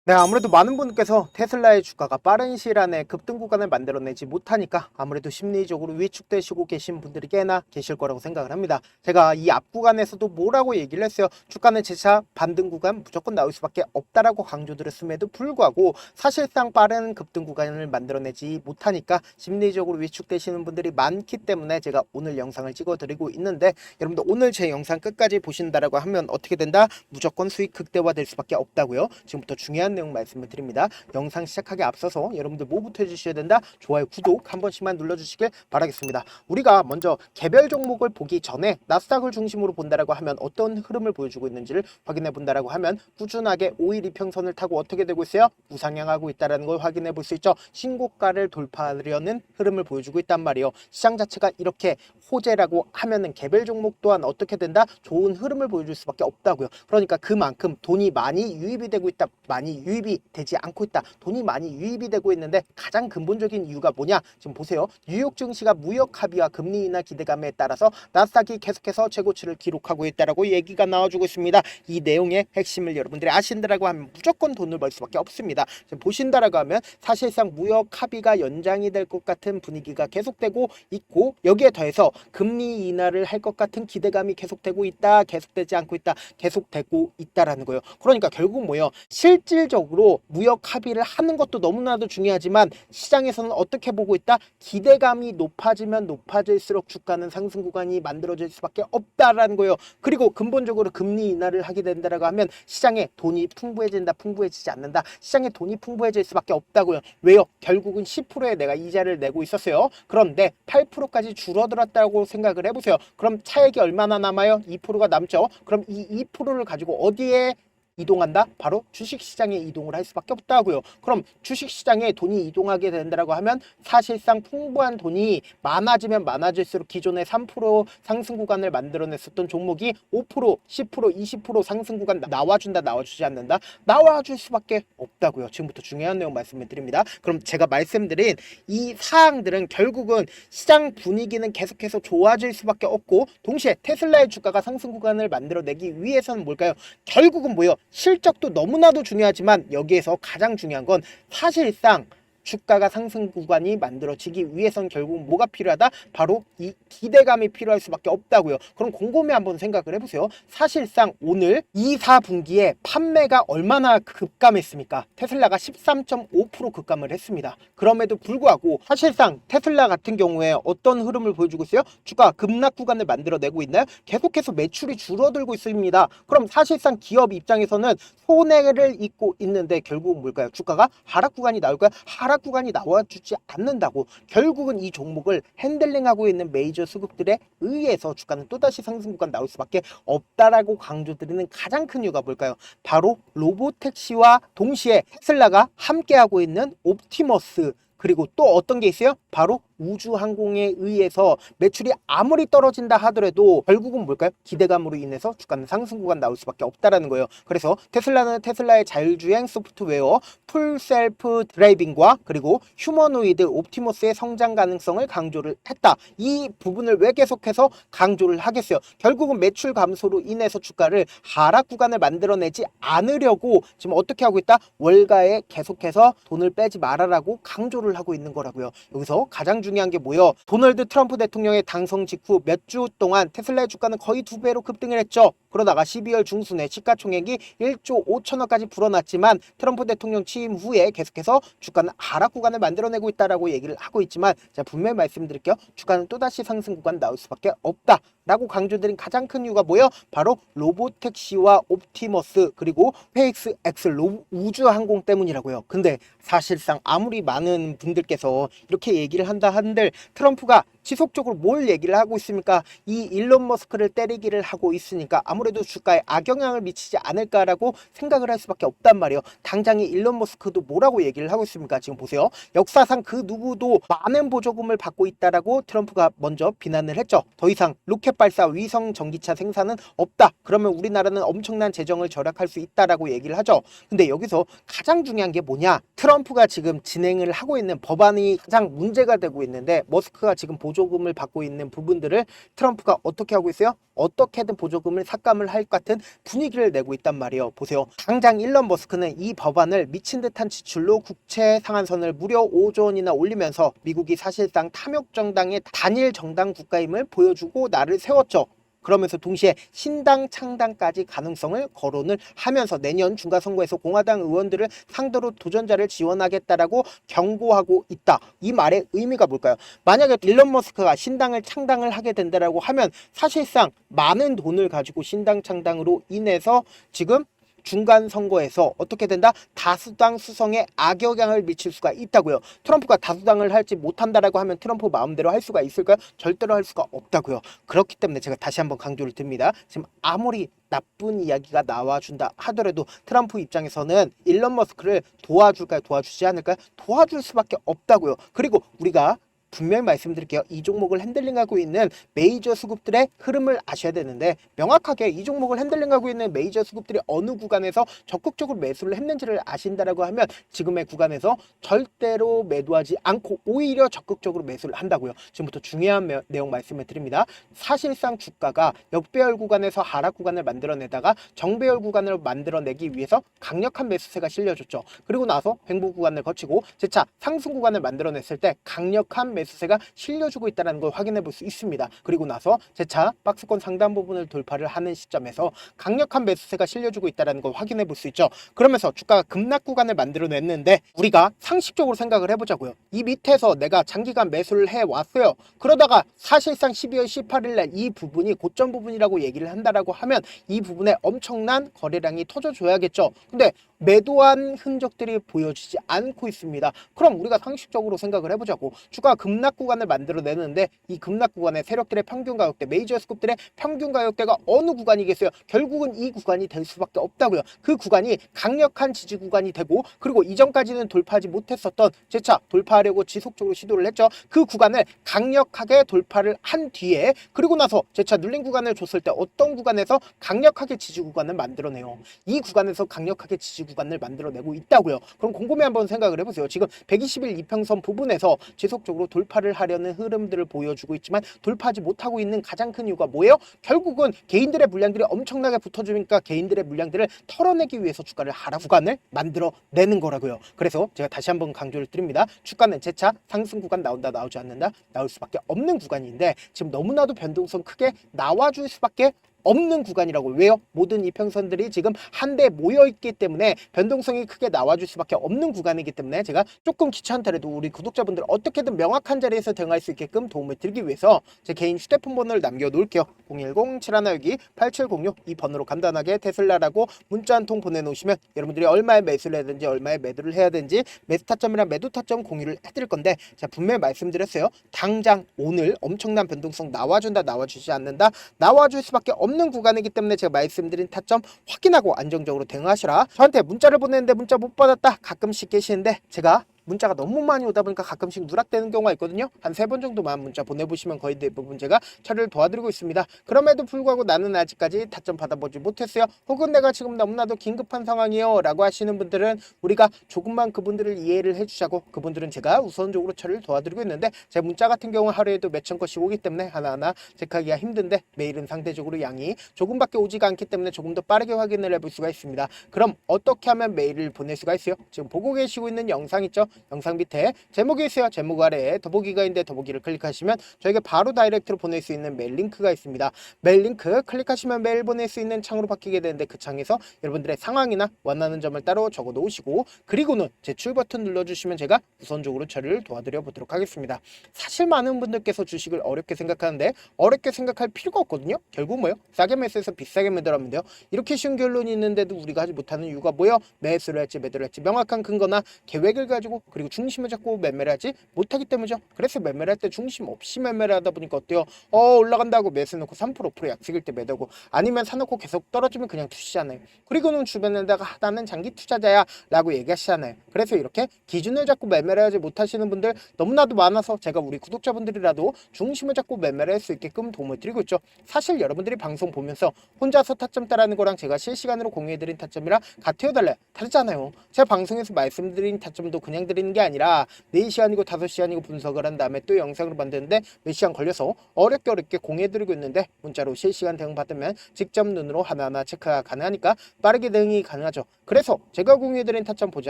네, 아무래도 많은 분께서 테슬라의 주가가 빠른 시일 안에 급등 구간을 만들어내지 못하니까 아무래도 심리적으로 위축되시고 계신 분들이 꽤나 계실 거라고 생각을 합니다. 제가 이 앞 구간에서도 뭐라고 얘기를 했어요. 주가는 재차 반등 구간 무조건 나올 수밖에 없다라고 강조드렸음에도 불구하고 사실상 빠른 급등 구간을 만들어내지 못하니까 심리적으로 위축되시는 분들이 많기 때문에 제가 오늘 영상을 찍어드리고 있는데, 여러분들 오늘 제 영상 끝까지 보신다라고 하면 어떻게 된다? 무조건 수익 극대화될 수밖에 없다고요. 지금부터 중요한 내용 말씀을 드립니다. 영상 시작하기 앞서서 여러분들 뭐부터 해주셔야 된다? 좋아요, 구독 한 번씩만 눌러주시길 바라겠습니다. 우리가 먼저 개별 종목을 보기 전에 나스닥을 중심으로 본다라고 하면 어떤 흐름을 보여주고 있는지를 확인해 본다라고 하면 꾸준하게 5일 이평선을 타고 어떻게 되고 있어요? 우상향하고 있다는 걸 확인해 볼 수 있죠. 신고가를 돌파하려는 흐름을 보여주고 있단 말이에요. 시장 자체가 이렇게 호재라고 하면은 개별 종목 또한 어떻게 된다? 좋은 흐름을 보여줄 수밖에 없다고요. 그러니까 그만큼 돈이 많이 유입이 되고 있다, 많이 유입이 되지 않고 있다, 돈이 많이 유입이 되고 있는데 가장 근본적인 이유가 뭐냐? 지금 보세요. 뉴욕 증시가 무역 합의와 금리 인하 기대감에 따라서 나스닥이 계속해서 최고치를 기록하고 있다라고 얘기가 나와주고 있습니다. 이 내용의 핵심을 여러분들이 아신다라고 하면 무조건 돈을 벌 수밖에 없습니다. 지금 보신다라고 하면 사실상 무역 합의가 연장이 될 것 같은 분위기가 계속되고 있고, 여기에 더해서 금리 인하를 할 것 같은 기대감이 계속되고 있다, 계속되지 않고 있다, 계속되고 있다라는 거예요. 그러니까 결국 뭐예요? 실질적으로 무역 합의를 하는 것도 너무나도 중요하지만 시장에서는 어떻게 보고 있다? 기대감이 높아지면 높아질수록 주가는 상승 구간이 만들어질 수밖에 없다라는 거예요. 그리고 근본적으로 금리 인하를 하게 된다라고 하면 시장에 돈이 풍부해진다, 풍부해지지 않는다, 시장에 돈이 풍부해질 수밖에 없다고요. 왜요? 결국은 10%에 내가 이자를 내고 있었어요. 그런데 8%까지 줄어들었다고 생각을 해보세요. 그럼 차액이 얼마나 남아요? 2%가 남죠. 그럼 이 2%를 가지고 어디에 이동한다? 바로 주식시장에 이동을 할 수밖에 없다고요. 그럼 주식시장에 돈이 이동하게 된다고 하면 사실상 풍부한 돈이 많아지면 많아질수록 기존의 3% 상승 구간을 만들어냈었던 종목이 5%, 10%, 20% 상승 구간 나와준다, 나와주지 않는다? 나와줄 수밖에 없다고요. 지금부터 중요한 내용 말씀을 드립니다. 그럼 제가 말씀드린 이 사항들은 결국은 시장 분위기는 계속해서 좋아질 수밖에 없고, 동시에 테슬라의 주가가 상승 구간을 만들어내기 위해서는 뭘까요? 결국은 뭐예요? 실적도 너무나도 중요하지만 여기에서 가장 중요한 건 사실상 주가가 상승 구간이 만들어지기 위해선 결국 뭐가 필요하다? 바로 이 기대감이 필요할 수밖에 없다고요. 그럼 곰곰이 한번 생각을 해보세요. 사실상 오늘 2, 4분기에 판매가 얼마나 급감했습니까? 테슬라가 13.5% 급감을 했습니다. 그럼에도 불구하고 사실상 테슬라 같은 경우에 어떤 흐름을 보여주고 있어요? 주가 급락 구간을 만들어내고 있나요? 계속해서 매출이 줄어들고 있습니다. 그럼 사실상 기업 입장에서는 손해를 입고 있는데 결국 뭘까요? 주가가 하락 구간이 나올까요? 하락 구간이 나와주지 않는다고. 결국은 이 종목을 핸들링하고 있는 메이저 수급들에 의해서 주가는 또다시 상승 구간 나올 수밖에 없다라고 강조드리는 가장 큰 이유가 뭘까요? 바로 로보택시와 동시에 테슬라가 함께하고 있는 옵티머스, 그리고 또 어떤 게 있어요? 바로 우주항공에 의해서 매출이 아무리 떨어진다 하더라도 결국은 뭘까요? 기대감으로 인해서 주가는 상승 구간 나올 수밖에 없다라는 거예요. 그래서 테슬라는 테슬라의 자율주행 소프트웨어 풀셀프 드라이빙과 그리고 휴머노이드 옵티머스의 성장 가능성을 강조를 했다. 이 부분을 왜 계속해서 강조를 하겠어요? 결국은 매출 감소로 인해서 주가를 하락 구간을 만들어내지 않으려고 지금 어떻게 하고 있다? 월가에 계속해서 돈을 빼지 말아라고 강조를 하고 있는 거라고요. 여기서 가장 중요한 게 뭐예요? 도널드 트럼프 대통령의 당선 직후 몇 주 동안 테슬라의 주가는 거의 2배로 급등을 했죠. 그러다가 12월 중순에 시가총액이 1조 5천억까지 불어났지만 트럼프 대통령 취임 후에 계속해서 주가는 하락 구간을 만들어내고 있다라고 얘기를 하고 있지만, 제가 분명히 말씀드릴게요. 주가는 또다시 상승 구간 나올 수밖에 없다 라고 강조드린 가장 큰 이유가 뭐예요? 바로 로보택시와 옵티머스 그리고 스페이스 X 우주항공 때문이라고요. 근데 사실상 아무리 많은 분들께서 이렇게 얘기를 한다 한들 트럼프가 지속적으로 뭘 얘기를 하고 있습니까? 이 일론 머스크를 때리기를 하고 있으니까 아무래도 주가에 악영향을 미치지 않을까라고 생각을 할 수밖에 없단 말이에요. 당장에 일론 머스크도 뭐라고 얘기를 하고 있습니까? 지금 보세요. 역사상 그 누구도 많은 보조금을 받고 있다라고 트럼프가 먼저 비난을 했죠. 더 이상 로켓 발사 위성 전기차 생산은 없다. 그러면 우리나라는 엄청난 재정을 절약할 수 있다라고 얘기를 하죠. 근데 여기서 가장 중요한 게 뭐냐? 트럼프가 지금 진행을 하고 있는 법안이 가장 문제가 되고 있는데, 머스크가 지금 보조금을 받고 있는 부분들을 트럼프가 어떻게 하고 있어요? 어떻게든 보조금을 삭감을 할 같은 분위기를 내고 있단 말이에요. 보세요. 당장 일론 머스크는 이 법안을 미친 듯한 지출로 국채 상한선을 무려 5조 원이나 올리면서 미국이 사실상 탐욕 정당의 단일 정당 국가임을 보여주고 나를 세웠죠. 그러면서 동시에 신당 창당까지 가능성을 거론을 하면서 내년 중간선거에서 공화당 의원들을 상대로 도전자를 지원하겠다라고 경고하고 있다. 이 말의 의미가 뭘까요? 만약에 일론 머스크가 신당을 창당을 하게 된다라고 하면 사실상 많은 돈을 가지고 신당 창당으로 인해서 지금 중간 선거에서 어떻게 된다? 다수당 수성에 악영향을 미칠 수가 있다고요. 트럼프가 다수당을 할지 못한다라고 하면 트럼프 마음대로 할 수가 있을까요? 절대로 할 수가 없다고요. 그렇기 때문에 제가 다시 한번 강조를 드립니다. 지금 아무리 나쁜 이야기가 나와준다 하더라도 트럼프 입장에서는 일론 머스크를 도와줄까요? 도와주지 않을까요? 도와줄 수밖에 없다고요. 그리고 우리가 분명히 말씀드릴게요. 이 종목을 핸들링하고 있는 메이저 수급들의 흐름을 아셔야 되는데 명확하게 이 종목을 핸들링하고 있는 메이저 수급들이 어느 구간에서 적극적으로 매수를 했는지를 아신다라고 하면 지금의 구간에서 절대로 매도하지 않고 오히려 적극적으로 매수를 한다고요. 지금부터 중요한 내용 말씀을 드립니다. 사실상 주가가 역배열 구간에서 하락 구간을 만들어내다가 정배열 구간을 만들어내기 위해서 강력한 매수세가 실려줬죠. 그리고 나서 횡보 구간을 거치고 재차 상승 구간을 만들어냈을 때 강력한 매수세가 실려주고 있다는 걸 확인해 볼 수 있습니다. 그리고 나서 재차 박스권 상단 부분을 돌파를 하는 시점에서 강력한 매수세가 실려주고 있다는 걸 확인해 볼 수 있죠. 그러면서 주가가 급락 구간을 만들어냈는데 우리가 상식적으로 생각을 해보자고요. 이 밑에서 내가 장기간 매수를 해왔어요. 그러다가 사실상 12월 18일 날 이 부분이 고점 부분이라고 얘기를 한다라고 하면 이 부분에 엄청난 거래량이 터져줘야겠죠. 근데 매도한 흔적들이 보여지지 않고 있습니다. 그럼 우리가 상식적으로 생각을 해보자고. 주가 급락 구간을 만들어내는데 이 급락 구간의 세력들의 평균 가격대, 메이저 스kup들의 평균 가격대가 어느 구간이겠어요? 결국은 이 구간이 될 수밖에 없다고요. 그 구간이 강력한 지지 구간이 되고 그리고 이전까지는 돌파하지 못했었던 재차 돌파하려고 지속적으로 시도를 했죠. 그 구간을 강력하게 돌파를 한 뒤에 그리고 나서 재차 눌린 구간을 줬을 때 어떤 구간에서 강력하게 지지 구간을 만들어내요. 이 구간에서 강력하게 지지 구간을 만들어내고 있다고요. 그럼 곰곰이 한번 생각을 해보세요. 지금 120일 이평선 부분에서 지속적으로 돌파를 하려는 흐름들을 보여주고 있지만 돌파하지 못하고 있는 가장 큰 이유가 뭐예요? 결국은 개인들의 물량들이 엄청나게 붙어주니까 개인들의 물량들을 털어내기 위해서 주가를 하락 구간을 만들어내는 거라고요. 그래서 제가 다시 한번 강조를 드립니다. 주가는 재차 상승 구간 나온다 나오지 않는다 나올 수밖에 없는 구간인데 지금 너무나도 변동성 크게 나와줄 수밖에 없는 구간이라고. 왜요? 모든 이평선들이 지금 한데 모여있기 때문에 변동성이 크게 나와줄 수밖에 없는 구간이기 때문에 제가 조금 귀찮더라도 우리 구독자분들 어떻게든 명확한 자리에서 대응할 수 있게끔 도움을 드리기 위해서 제 개인 휴대폰 번호를 남겨놓을게요. 010-7162-8706 이 번호로 간단하게 테슬라라고 문자 한 통 보내놓으시면 여러분들이 얼마에 매수를 해야 되는지 얼마에 매도를 해야 되는지 매수 타점이랑 매도 타점 공유를 해드릴 건데 제가 분명히 말씀드렸어요. 당장 오늘 엄청난 변동성 나와준다 나와주지 않는다 나와줄 수밖에 없는 구간이기 때문에 제가 말씀드린 타점 확인하고 안정적으로 대응하시라. 저한테 문자를 보냈는데 문자 못 받았다 가끔씩 계시는데 제가 문자가 너무 많이 오다 보니까 가끔씩 누락되는 경우가 있거든요. 한 3번 정도만 문자 보내보시면 거의 대부분 제가 처리를 도와드리고 있습니다. 그럼에도 불구하고 나는 아직까지 타점 받아보지 못했어요. 혹은 내가 지금 너무나도 긴급한 상황이요 라고 하시는 분들은 우리가 조금만 그분들을 이해를 해주자고 그분들은 제가 우선적으로 처리를 도와드리고 있는데 제 문자 같은 경우 하루에도 몇천 건씩 오기 때문에 하나하나 체크하기가 힘든데 메일은 상대적으로 양이 조금밖에 오지가 않기 때문에 조금 더 빠르게 확인을 해볼 수가 있습니다. 그럼 어떻게 하면 메일을 보낼 수가 있어요? 지금 보고 계시고 있는 영상 있죠? 영상 밑에 제목이 있어요. 제목 아래에 더보기가 있는데 더보기를 클릭하시면 저에게 바로 다이렉트로 보낼 수 있는 메일 링크가 있습니다. 메일 링크 클릭하시면 메일 보낼 수 있는 창으로 바뀌게 되는데 그 창에서 여러분들의 상황이나 원하는 점을 따로 적어 놓으시고 그리고는 제출 버튼 눌러주시면 제가 우선적으로 처리를 도와드려 보도록 하겠습니다. 사실 많은 분들께서 주식을 어렵게 생각하는데 어렵게 생각할 필요가 없거든요. 결국 뭐예요? 싸게 매수해서 비싸게 매도하면 돼요. 이렇게 쉬운 결론이 있는데도 우리가 하지 못하는 이유가 뭐예요? 매수를 할지 매도를 할지 명확한 근거나 계획을 가지고 그리고 중심을 잡고 매매를 하지 못하기 때문이죠. 그래서 매매를 할 때 중심 없이 매매를 하다 보니까 어때요? 올라간다고 매수해놓고 3% 5% 약속일 때 매도고 아니면 사놓고 계속 떨어지면 그냥 투시잖아요. 그리고는 주변에다가 나는 장기 투자자야 라고 얘기하시잖아요. 그래서 이렇게 기준을 잡고 매매를 하지 못하시는 분들 너무나도 많아서 제가 우리 구독자분들이라도 중심을 잡고 매매를 할 수 있게끔 도움을 드리고 있죠. 사실 여러분들이 방송 보면서 혼자서 타점 따라하는 거랑 제가 실시간으로 공유해드린 타점이랑 같아요 달라요? 다르잖아요. 제가 방송에서 말씀드린 타점도 그냥 알려드리는 게 아니라 4시간이고 5시간이고 분석을 한 다음에 또 영상을 만드는데 몇 시간 걸려서 어렵게 공유해드리고 있는데 문자로 실시간 대응 받으면 직접 눈으로 하나하나 체크가 가능하니까 빠르게 대응이 가능하죠. 그래서 제가 공유해드린 타점 보지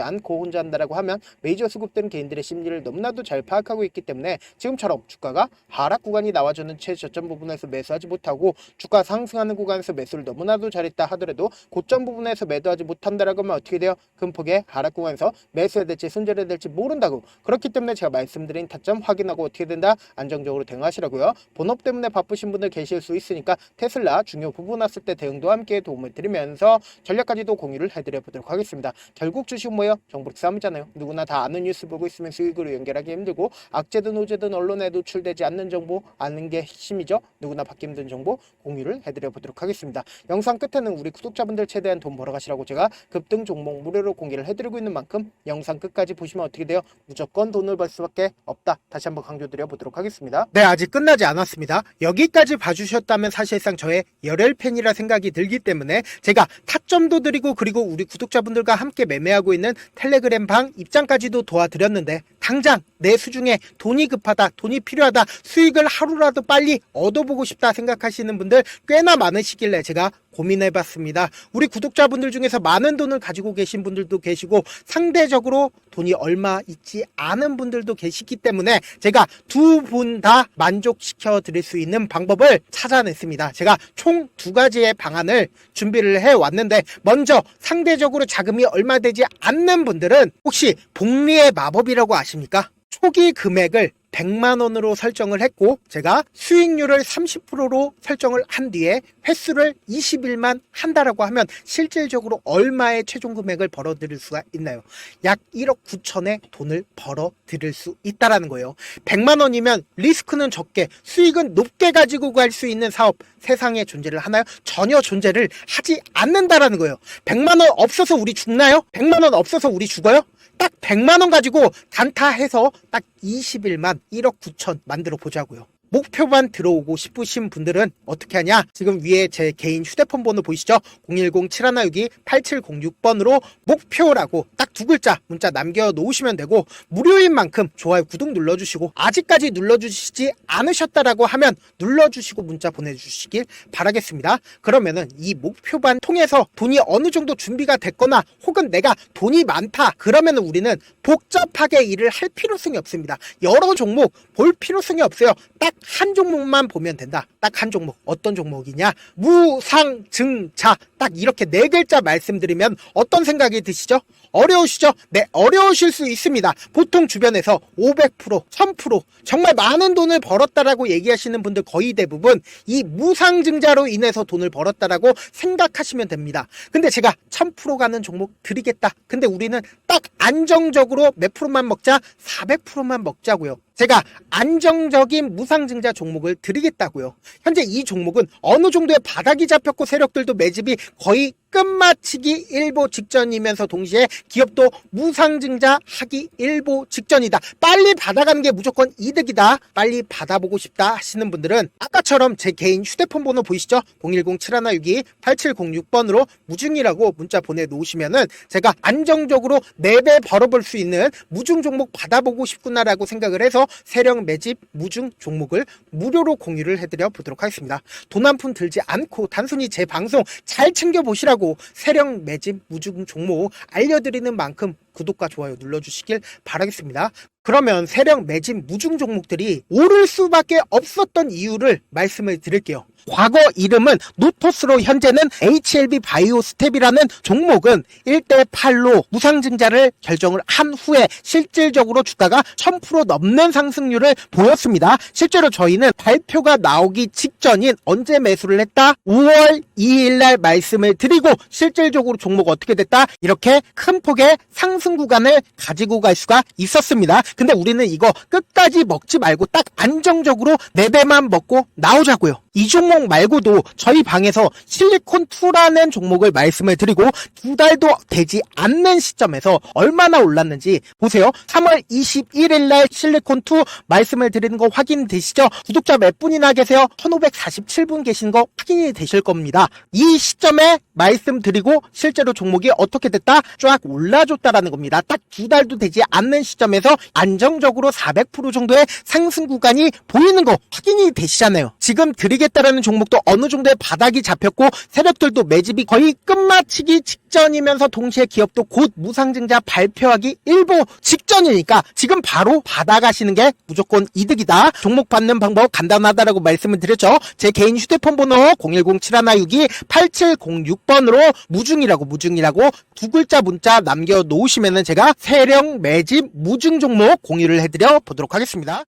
않고 혼자 한다라고 하면 메이저 수급들은 개인들의 심리를 너무나도 잘 파악하고 있기 때문에 지금처럼 주가가 하락 구간이 나와주는 최저점 부분에서 매수하지 못하고 주가 상승하는 구간에서 매수를 너무나도 잘했다 하더라도 고점 부분에서 매도하지 못한다라고 하면 어떻게 돼요? 큰 폭의 하락 구간에서 매수해야 될지 손절해야 될지 모른다고. 그렇기 때문에 제가 말씀드린 타점 확인하고 어떻게 된다? 안정적으로 대응하시라고요. 본업 때문에 바쁘신 분들 계실 수 있으니까 테슬라 중요 부분 왔을 때 대응도 함께 도움을 드리면서 전략까지도 공유를 해드려 보도록 하겠습니다. 결국 주식은 뭐예요? 정보력 싸움이잖아요. 누구나 다 아는 뉴스 보고 있으면 수익으로 연결하기 힘들고 악재든 호재든 언론에 노출되지 않는 정보 아는 게 핵심이죠. 누구나 받기 힘든 정보 공유를 해드려 보도록 하겠습니다. 영상 끝에는 우리 구독자분들 최대한 돈 벌어가시라고 제가 급등 종목 무료로 공개를 해드리고 있는 만큼 영상 끝까지 보시면 어떻게 돼요? 무조건 돈을 벌 수밖에 없다. 다시 한번 강조드려 보도록 하겠습니다. 네, 아직 끝나지 않았습니다. 여기까지 봐주셨다면 사실상 저의 열혈 팬이라 생각이 들기 때문에 제가 타점도 드리고 그리고 우리 구독자분들과 함께 매매하고 있는 텔레그램 방 입장까지도 도와드렸는데 당장 내 수중에 돈이 급하다, 돈이 필요하다, 수익을 하루라도 빨리 얻어보고 싶다 생각하시는 분들 꽤나 많으시길래 제가 고민해봤습니다. 우리 구독자분들 중에서 많은 돈을 가지고 계신 분들도 계시고 상대적으로 돈이 얼마 있지 않은 분들도 계시기 때문에 제가 두 분 다 만족시켜 드릴 수 있는 방법을 찾아냈습니다. 제가 총 2가지의 방안을 준비를 해왔는데 먼저 상대적으로 자금이 얼마 되지 않는 분들은 혹시 복리의 마법이라고 아십니까? 초기 금액을 100만원으로 설정을 했고 제가 수익률을 30%로 설정을 한 뒤에 횟수를 20일만 한다라고 하면 실질적으로 얼마의 최종 금액을 벌어들일 수가 있나요? 약 1억 9천의 돈을 벌어들일 수 있다라는 거예요. 100만원이면 리스크는 적게 수익은 높게 가지고 갈 수 있는 사업 세상에 존재를 하나요? 전혀 존재를 하지 않는다라는 거예요. 100만원 없어서 우리 죽나요? 100만원 없어서 우리 죽어요? 딱 100만원 가지고 단타해서 딱 20일만 1억 9천 만들어 보자고요. 목표만 들어오고 싶으신 분들은 어떻게 하냐? 지금 위에 제 개인 휴대폰 번호 보이시죠? 010-7162-8706번으로 목표라고 딱 2글자 문자 남겨놓으시면 되고 무료인 만큼 좋아요, 구독 눌러주시고 아직까지 눌러주시지 않으셨다라고 하면 눌러주시고 문자 보내주시길 바라겠습니다. 그러면은 이 목표반 통해서 돈이 어느 정도 준비가 됐거나 혹은 내가 돈이 많다 그러면은 우리는 복잡하게 일을 할 필요성이 없습니다. 여러 종목 볼 필요성이 없어요. 딱 한 종목만 보면 된다. 딱 한 종목. 어떤 종목이냐? 무상증자. 딱 이렇게 4글자 말씀드리면 어떤 생각이 드시죠? 어려우시죠? 네, 어려우실 수 있습니다. 보통 주변에서 500%, 1000% 정말 많은 돈을 벌었다라고 얘기하시는 분들 거의 대부분 이 무상증자로 인해서 돈을 벌었다라고 생각하시면 됩니다. 근데 제가 1000% 가는 종목 드리겠다. 근데 우리는 딱 안정적으로 몇 프로만 먹자? 400%만 먹자고요. 제가 안정적인 무상증자 종목을 드리겠다고요. 현재 이 종목은 어느 정도의 바닥이 잡혔고 세력들도 매집이 거의 끝마치기 일보 직전이면서 동시에 기업도 무상증자 하기 일보 직전이다. 빨리 받아가는 게 무조건 이득이다. 빨리 받아보고 싶다 하시는 분들은 아까처럼 제 개인 휴대폰 번호 보이시죠? 010-7162-8706번으로 무중이라고 문자 보내놓으시면은 제가 안정적으로 4배 벌어볼 수 있는 무중 종목 받아보고 싶구나라고 생각을 해서 세력 매집 무중 종목을 무료로 공유를 해드려 보도록 하겠습니다. 돈 한 푼 들지 않고 단순히 제 방송 잘 챙겨보시라고 세력 매집 무중 종목 알려드리는 만큼 구독과 좋아요 눌러주시길 바라겠습니다. 그러면 세력 매집 무중 종목들이 오를 수밖에 없었던 이유를 말씀을 드릴게요. 과거 이름은 노토스로 현재는 HLB 바이오스텝이라는 종목은 1대8로 무상증자를 결정을 한 후에 실질적으로 주가가 1000% 넘는 상승률을 보였습니다. 실제로 저희는 발표가 나오기 직전인 언제 매수를 했다? 5월 2일날 말씀을 드리고 실질적으로 종목 어떻게 됐다? 이렇게 큰 폭의 상승 구간을 가지고 갈 수가 있었습니다. 근데 우리는 이거 끝까지 먹지 말고 딱 안정적으로 4배만 먹고 나오자고요. 이 종목 말고도 저희 방에서 실리콘2라는 종목을 말씀을 드리고 2달도 되지 않는 시점에서 얼마나 올랐는지 보세요. 3월 21일 날 실리콘2 말씀을 드리는 거 확인되시죠? 구독자 몇 분이나 계세요? 1547분 계신 거 확인이 되실 겁니다. 이 시점에 말씀드리고 실제로 종목이 어떻게 됐다? 쫙 올라줬다라는 겁니다. 딱 2달도 되지 않는 시점에서 안정적으로 400% 정도의 상승 구간이 보이는 거 확인이 되시잖아요. 지금 드리겠다라는 종목도 어느 정도의 바닥이 잡혔고 세력들도 매집이 거의 끝마치기 직전이면서 동시에 기업도 곧 무상증자 발표하기 일보 직전이니까 지금 바로 받아가시는 게 무조건 이득이다. 종목 받는 방법 간단하다라고 말씀을 드렸죠. 제 개인 휴대폰 번호 010-7162-8706번으로 무중이라고 두 글자 문자 남겨놓으시면은 제가 세력 매집 무중 종목 공유를 해드려 보도록 하겠습니다.